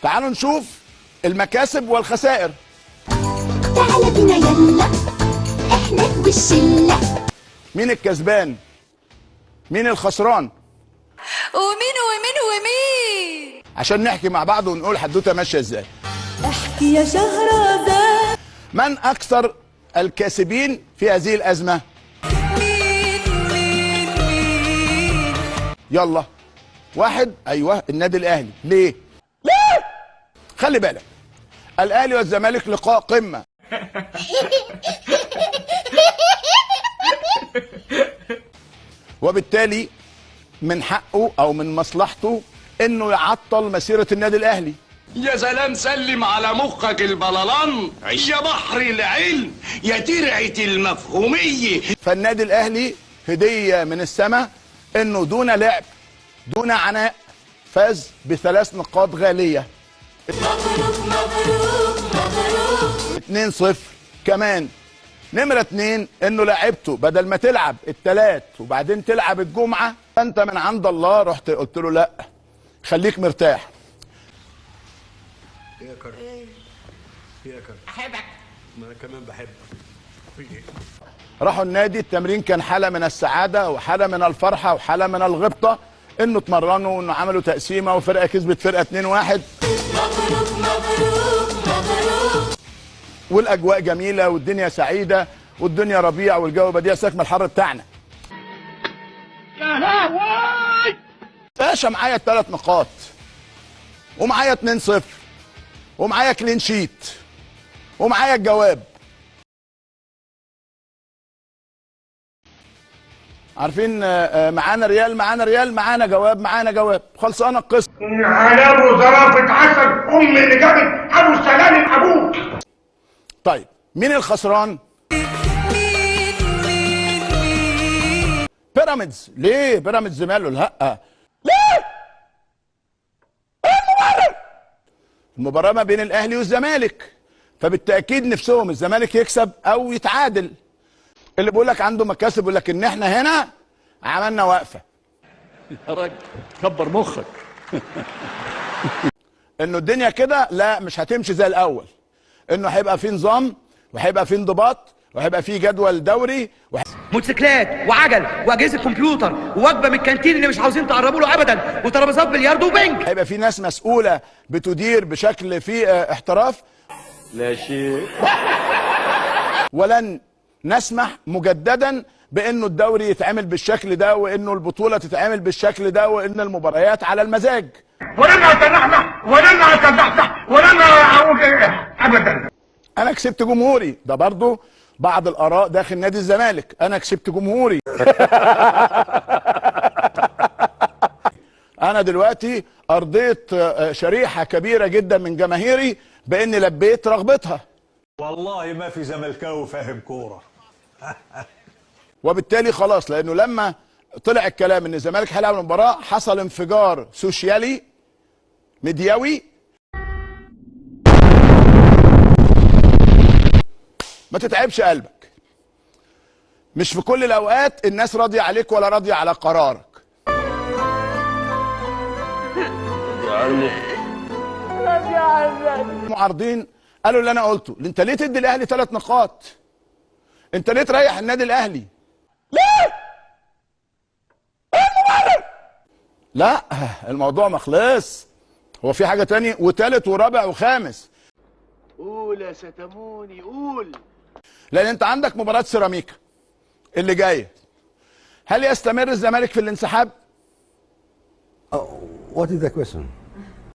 تعالوا نشوف المكاسب والخسائر. تعال بينا يلا احنا والشله. مين الكسبان؟ مين الخسران؟ ومين عشان نحكي مع بعض ونقول حدوته ماشيه ازاي. احكي يا شهرزاد. من اكثر الكاسبين في هذه الازمه؟ مين يلا واحد. ايوه النادي الاهلي. ليه؟ خلي بالك الاهلي والزمالك لقاء قمه. وبالتالي من حقه او من مصلحته انه يعطل مسيره النادي الاهلي. يا سلام، سلم على مخك البلالان يا بحر العلم يا ترعه المفهوميه. فالنادي الاهلي هديه من السماء انه دون لعب دون عناء فاز ب3 نقاط غاليه. مبروك 2-0 كمان. نمرة 2 انه لعبته بدل ما تلعب الثلاث وبعدين تلعب الجمعة، انت من عند الله رحت قلت له لا خليك مرتاح. يا كرم يا كرم احبك. ما انا كمان بحبك. راحوا النادي، التمرين كان حالة من السعادة وحالة من الفرحة وحالة من الغبطة، انه اتمرنوا وانه عملوا تقسيمة وفرقة كسبت فرقة 2-1. مبروك والاجواء جميله والدنيا سعيده والدنيا ربيع والجو بديع ساكن الحر بتاعنا. يا لهوي! باشا معايا 3 نقاط ومعايا 2-0 ومعايا كلين شيت ومعايا الجواب. عارفين معانا ريال معانا جواب خلصانه القصه. حلاوه وظرافه عسل اللي جابت ابو السلام ابوك. طيب مين الخسران؟ بيراميدز. ليه بيراميدز ماله؟ لا ليه؟ المباراة ما بين الاهلي والزمالك، فبالتاكيد نفسهم الزمالك يكسب او يتعادل. اللي بيقول لك عنده مكاسب يقول لك ان احنا هنا عملنا وقفه. يا راجل كبر مخك. انه الدنيا كده لا مش هتمشي زي الاول، انه هيبقى في نظام وهيبقى في انضباط وهيبقى في جدول دوري موتوسيكلات وعجل واجهزه كمبيوتر ووجبه من الكانتين اللي مش عاوزين تقربوا له ابدا وترابيزات بلياردو وبنج. هيبقى في ناس مسؤوله بتدير بشكل فيه احتراف. لا شيء. ولن نسمح مجددا بانه الدوري يتعمل بالشكل ده وانه البطوله تتعمل بالشكل ده وان المباريات على المزاج. ولن اتنحنح ولن اتزحزح ولن اعوج ابدا. انا كسبت جمهوري، ده برضو بعض الاراء داخل نادي الزمالك. انا كسبت جمهوري. انا دلوقتي ارضيت شريحه كبيره جدا من جماهيري باني لبيت رغبتها. والله ما في زملكاوي فاهم كوره. وبالتالي خلاص، لانه لما طلع الكلام ان الزمالك هيلعب المباراه حصل انفجار سوشيالي ميدياوي. ما تتعبش قلبك، مش في كل الاوقات الناس راضيه عليك ولا راضيه على قرارك. المعارضين قالوا اللي انا قلته، انت ليه تدي الاهلي 3 نقاط؟ انت ليه تريح النادي الاهلي؟ ليه؟ لا الموضوع ما خلص، هو في حاجه تاني وتالت ورابع وخامس. قول يا ستموني قول. لان انت عندك مباراه سيراميكا اللي جايه، هل يستمر الزمالك في الانسحاب؟ What is the question?